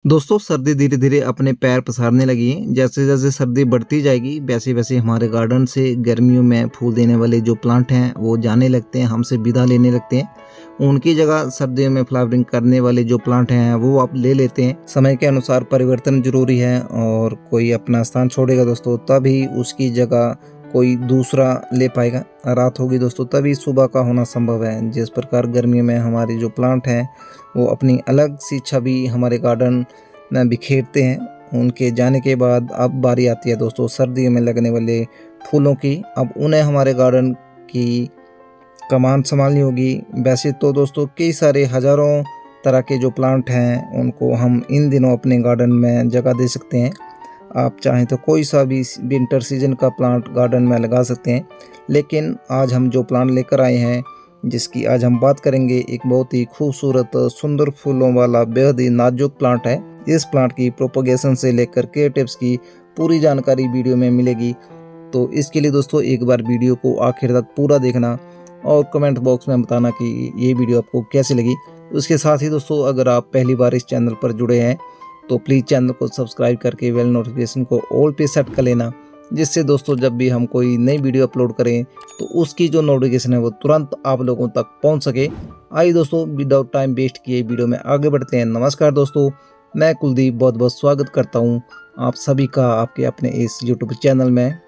दोस्तों सर्दी धीरे धीरे अपने पैर पसारने लगी है। जैसे जैसे सर्दी बढ़ती जाएगी वैसे वैसे हमारे गार्डन से गर्मियों में फूल देने वाले जो प्लांट हैं वो जाने लगते हैं, हमसे विदा लेने लगते हैं। उनकी जगह सर्दियों में फ्लावरिंग करने वाले जो प्लांट हैं वो आप ले लेते हैं। समय के अनुसार परिवर्तन जरूरी है और कोई अपना स्थान छोड़ेगा दोस्तों तभी उसकी जगह कोई दूसरा ले पाएगा। रात होगी दोस्तों तभी सुबह का होना संभव है। जिस प्रकार गर्मियों में हमारे जो प्लांट हैं वो अपनी अलग सी छवि हमारे गार्डन में बिखेरते हैं। उनके जाने के बाद अब बारी आती है दोस्तों सर्दियों में लगने वाले फूलों की। अब उन्हें हमारे गार्डन की कमान संभालनी होगी। वैसे तो दोस्तों कई सारे हज़ारों तरह के जो प्लांट हैं उनको हम इन दिनों अपने गार्डन में जगह दे सकते हैं। आप चाहें तो कोई सा भी विंटर सीजन का प्लांट गार्डन में लगा सकते हैं, लेकिन आज हम जो प्लांट लेकर आए हैं जिसकी आज हम बात करेंगे एक बहुत ही खूबसूरत सुंदर फूलों वाला बेहद ही नाजुक प्लांट है। इस प्लांट की प्रोपगेशन से लेकर केयर टिप्स की पूरी जानकारी वीडियो में मिलेगी। तो इसके लिए दोस्तों एक बार वीडियो को आखिर तक पूरा देखना और कमेंट बॉक्स में बताना कि ये वीडियो आपको कैसी लगी। उसके साथ ही दोस्तों अगर आप पहली बार इस चैनल पर जुड़े हैं तो प्लीज़ चैनल को सब्सक्राइब करके बेल नोटिफिकेशन को ऑल पे सेट कर लेना, जिससे दोस्तों जब भी हम कोई नई वीडियो अपलोड करें तो उसकी जो नोटिफिकेशन है वो तुरंत आप लोगों तक पहुंच सके। आइए दोस्तों विदाउट टाइम वेस्ट किए वीडियो में आगे बढ़ते हैं। नमस्कार दोस्तों, मैं कुलदीप बहुत बहुत स्वागत करता हूं आप सभी का आपके अपने इस यूट्यूब चैनल में।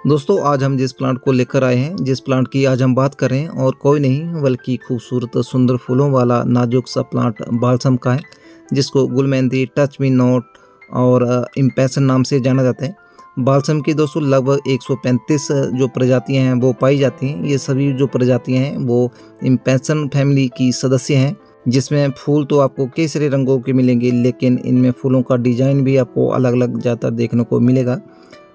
दोस्तों आज हम जिस प्लांट को लेकर आए हैं, जिस प्लांट की आज हम बात कर रहे हैं और कोई नहीं बल्कि खूबसूरत सुंदर फूलों वाला नाजुक सा प्लांट बाल्सम का है, जिसको गुलमेंदी, टच मी नॉट और इम्पैशन नाम से जाना जाता है। बाल्सम की दोस्तों लगभग 135 जो प्रजातियां हैं वो पाई जाती हैं। ये सभी जो प्रजातियां हैं वो इम्पैशन फैमिली की सदस्य हैं, जिसमें फूल तो आपको कई सारे रंगों के मिलेंगे, लेकिन इनमें फूलों का डिजाइन भी आपको अलग अलग ज़्यादातर देखने को मिलेगा।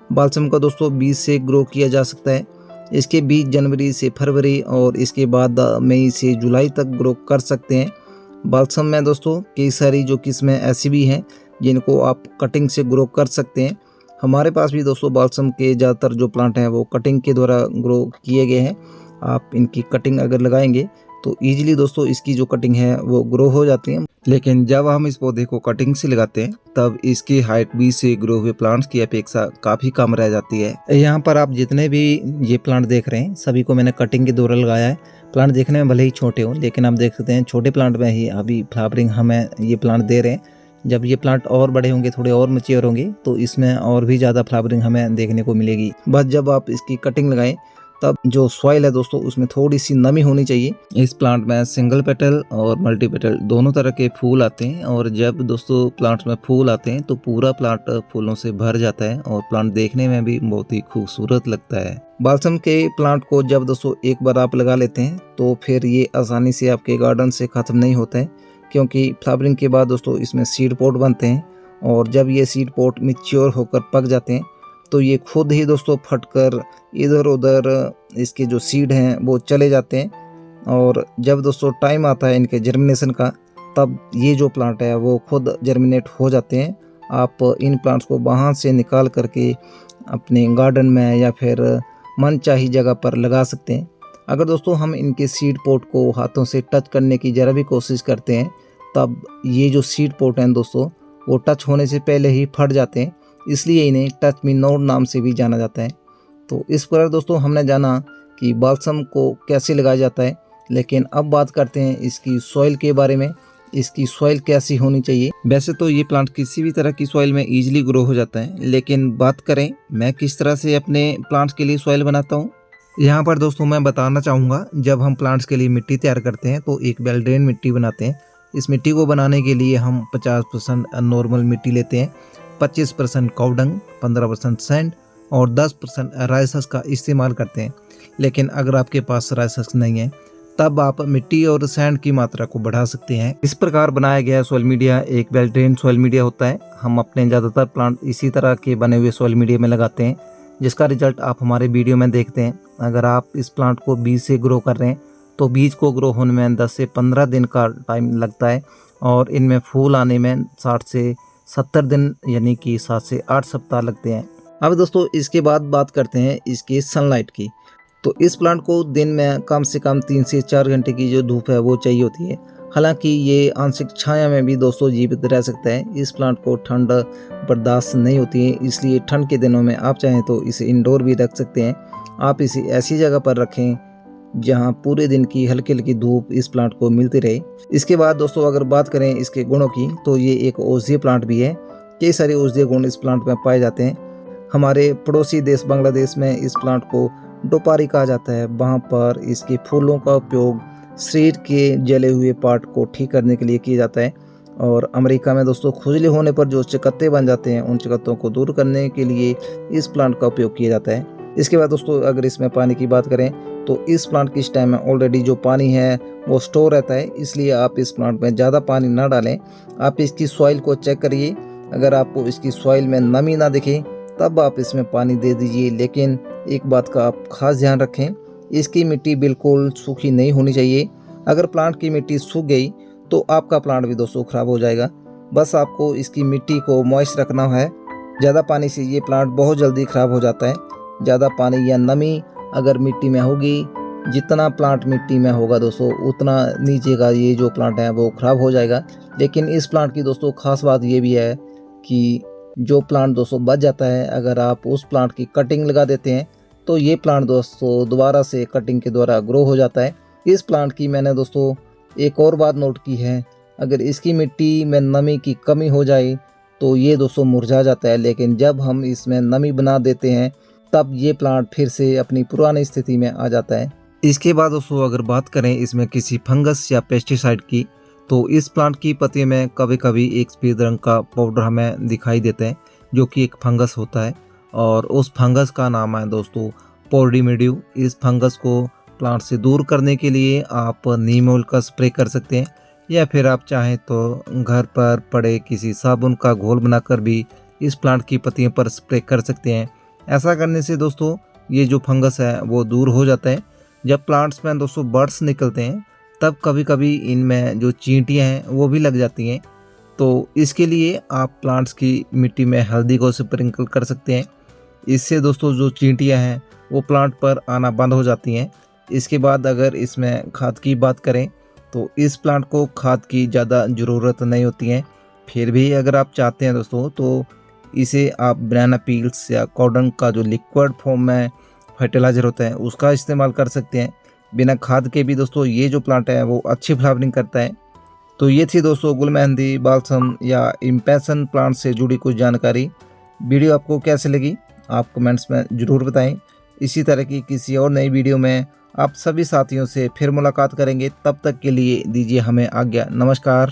बाल्सम का दोस्तों बीज से ग्रो किया जा सकता है। इसके बीज जनवरी से फरवरी और इसके बाद मई से जुलाई तक ग्रो कर सकते हैं। बाल्सम में दोस्तों कई सारी जो किस्में ऐसी भी हैं जिनको आप कटिंग से ग्रो कर सकते हैं। हमारे पास भी दोस्तों बाल्सम के ज़्यादातर जो प्लांट हैं वो कटिंग के द्वारा ग्रो किए गए हैं। आप इनकी कटिंग अगर लगाएंगे तो ईजिली दोस्तों इसकी जो कटिंग है वो ग्रो हो जाती है। लेकिन जब हम इस पौधे को कटिंग से लगाते हैं तब इसकी हाइट बीज से ग्रो हुए प्लांट्स की अपेक्षा काफ़ी कम रह जाती है। यहाँ पर आप जितने भी ये प्लांट देख रहे हैं सभी को मैंने कटिंग के द्वारा लगाया है। प्लांट देखने में भले ही छोटे हों, लेकिन आप देख सकते हैं छोटे प्लांट में ही अभी फ्लावरिंग हमें ये प्लांट दे रहे हैं। जब ये प्लांट और बड़े होंगे, थोड़े और मैच्योर होंगे, तो इसमें और भी ज़्यादा फ्लावरिंग हमें देखने को मिलेगी। बस जब आप इसकी कटिंग लगाएं तब जो सॉइल है दोस्तों उसमें थोड़ी सी नमी होनी चाहिए। इस प्लांट में सिंगल पेटल और मल्टी पेटल दोनों तरह के फूल आते हैं, और जब दोस्तों प्लांट्स में फूल आते हैं तो पूरा प्लांट फूलों से भर जाता है और प्लांट देखने में भी बहुत ही खूबसूरत लगता है। बाल्सम के प्लांट को जब दोस्तों एक बार आप लगा लेते हैं तो फिर ये आसानी से आपके गार्डन से ख़त्म नहीं होता है, क्योंकि फ्लावरिंग के बाद दोस्तों इसमें सीड पॉट बनते हैं, और जब ये सीड पॉट मैच्योर होकर पक जाते हैं तो ये खुद ही दोस्तों फटकर इधर उधर इसके जो सीड हैं वो चले जाते हैं। और जब दोस्तों टाइम आता है इनके जर्मिनेशन का तब ये जो प्लांट है वो खुद जर्मिनेट हो जाते हैं। आप इन प्लांट्स को बाहर से निकाल करके अपने गार्डन में या फिर मनचाही जगह पर लगा सकते हैं। अगर दोस्तों हम इनके सीड पोट को हाथों से टच करने की ज़रा भी कोशिश करते हैं तब ये जो सीड पोट हैं दोस्तों वो टच होने से पहले ही फट जाते हैं, इसलिए इन्हें टच मी नॉट नाम से भी जाना जाता है। तो इस प्रकार दोस्तों हमने जाना कि बाल्सम को कैसे लगाया जाता है, लेकिन अब बात करते हैं इसकी सॉइल के बारे में। इसकी सॉइल कैसी होनी चाहिए। वैसे तो ये प्लांट किसी भी तरह की सॉइल में ईजिली ग्रो हो जाता है, लेकिन बात करें मैं किस तरह से अपने प्लांट्स के लिए सॉइल बनाता हूँ। यहाँ पर दोस्तों मैं बताना चाहूँगा, जब हम प्लांट्स के लिए मिट्टी तैयार करते हैं तो एक वेल ड्रेन मिट्टी बनाते हैं। इस मिट्टी को बनाने के लिए हम 50% नॉर्मल मिट्टी लेते हैं, 25% कावडंग, 15% सैंड और 10% राइसस का इस्तेमाल करते हैं। लेकिन अगर आपके पास राइसस नहीं है तब आप मिट्टी और सैंड की मात्रा को बढ़ा सकते हैं। इस प्रकार बनाया गया सॉइल मीडिया एक वेल ड्रेन सॉइल मीडिया होता है। हम अपने ज़्यादातर प्लांट इसी तरह के बने हुए सॉइल मीडिया में लगाते हैं, जिसका रिजल्ट आप हमारे वीडियो में देखते हैं। अगर आप इस प्लांट को बीज से ग्रो कर रहे हैं तो बीज को ग्रो होने में 10 से 15 दिन का टाइम लगता है, और इनमें फूल आने में 60 से 70 दिन यानी कि 7 से 8 सप्ताह लगते हैं। अब दोस्तों इसके बाद बात करते हैं इसकी सनलाइट की। तो इस प्लांट को दिन में कम से कम 3 से 4 घंटे की जो धूप है वो चाहिए होती है। हालांकि ये आंशिक छाया में भी दोस्तों जीवित रह सकता है। इस प्लांट को ठंड बर्दाश्त नहीं होती है, इसलिए ठंड के दिनों में आप चाहें तो इसे इंडोर भी रख सकते हैं। आप इसे ऐसी जगह पर रखें जहां पूरे दिन की हल्की हल्की धूप इस प्लांट को मिलती रहे। इसके बाद दोस्तों अगर बात करें इसके गुणों की, तो ये एक औषधीय प्लांट भी है। कई सारे औषधीय गुण इस प्लांट में पाए जाते हैं। हमारे पड़ोसी देश बांग्लादेश में इस प्लांट को डोपारी कहा जाता है। वहाँ पर इसके फूलों का उपयोग शरीर के जले हुए पार्ट को ठीक करने के लिए किया जाता है। और अमेरिका में दोस्तों खुजली होने पर जो चकत्ते बन जाते हैं, उन चकत्तों को दूर करने के लिए इस प्लांट का उपयोग किया जाता है। इसके बाद दोस्तों अगर इसमें पानी की बात करें, तो इस प्लांट की स्टेम में ऑलरेडी जो पानी है वो स्टोर रहता है, इसलिए आप इस प्लांट में ज़्यादा पानी ना डालें। आप इसकी सॉइल को चेक करिए, अगर आपको इसकी सॉइल में नमी ना दिखे तब आप इसमें पानी दे दीजिए। लेकिन एक बात का आप खास ध्यान रखें, इसकी मिट्टी बिल्कुल सूखी नहीं होनी चाहिए। अगर प्लांट की मिट्टी सूख गई तो आपका प्लांट भी दोस्तों ख़राब हो जाएगा। बस आपको इसकी मिट्टी को मॉइस्ट रखना है। ज़्यादा पानी से ये प्लांट बहुत जल्दी ख़राब हो जाता है। ज़्यादा पानी या नमी अगर मिट्टी में होगी, जितना प्लांट मिट्टी में होगा दोस्तों, उतना नीचे का ये जो प्लांट है वो ख़राब हो जाएगा। लेकिन इस प्लांट की दोस्तों ख़ास बात ये भी है कि जो प्लांट दोस्तों बच जाता है, अगर आप उस प्लांट की कटिंग लगा देते हैं तो ये प्लांट दोस्तों दोबारा से कटिंग के द्वारा ग्रो हो जाता है। इस प्लांट की मैंने दोस्तों एक और बात नोट की है, अगर इसकी मिट्टी में नमी की कमी हो जाए तो ये दोस्तों मुरझा जाता है। लेकिन जब हम इसमें नमी बना देते हैं तब ये प्लांट फिर से अपनी पुरानी स्थिति में आ जाता है। इसके बाद दोस्तों अगर बात करें इसमें किसी फंगस या पेस्टिसाइड की, तो इस प्लांट की पत्तियों में कभी कभी एक सफ़ेद रंग का पाउडर हमें दिखाई देता है, जो कि एक फंगस होता है। और उस फंगस का नाम है दोस्तों पोर्डीमिल्ड्यू। इस फंगस को प्लांट से दूर करने के लिए आप नीम ऑयल का स्प्रे कर सकते हैं, या फिर आप चाहें तो घर पर पड़े किसी साबुन का घोल बनाकर भी इस प्लांट की पत्तियों पर स्प्रे कर सकते हैं। ऐसा करने से दोस्तों ये जो फंगस है वो दूर हो जाता है। जब प्लांट्स में दोस्तों बर्ड्स निकलते हैं तब कभी कभी इनमें जो चींटियां हैं वो भी लग जाती हैं। तो इसके लिए आप प्लांट्स की मिट्टी में हल्दी को स्प्रिंकल कर सकते हैं। इससे दोस्तों जो चींटियां हैं वो प्लांट पर आना बंद हो जाती हैं। इसके बाद अगर इसमें खाद की बात करें, तो इस प्लांट को खाद की ज़्यादा ज़रूरत नहीं होती है। फिर भी अगर आप चाहते हैं दोस्तों तो इसे आप बनाना पील्स या कॉटन का जो लिक्विड फॉर्म में फर्टिलाइज़र होता है उसका इस्तेमाल कर सकते हैं। बिना खाद के भी दोस्तों ये जो प्लांट है वो अच्छी फ्लावरिंग करता है। तो ये थी दोस्तों गुलमेहंदी, बाल्सम या इम्पैशन प्लांट से जुड़ी कुछ जानकारी। वीडियो आपको कैसे लगी आप कमेंट्स में ज़रूर बताएं। इसी तरह की किसी और नई वीडियो में आप सभी साथियों से फिर मुलाकात करेंगे। तब तक के लिए दीजिए हमें आज्ञा। नमस्कार।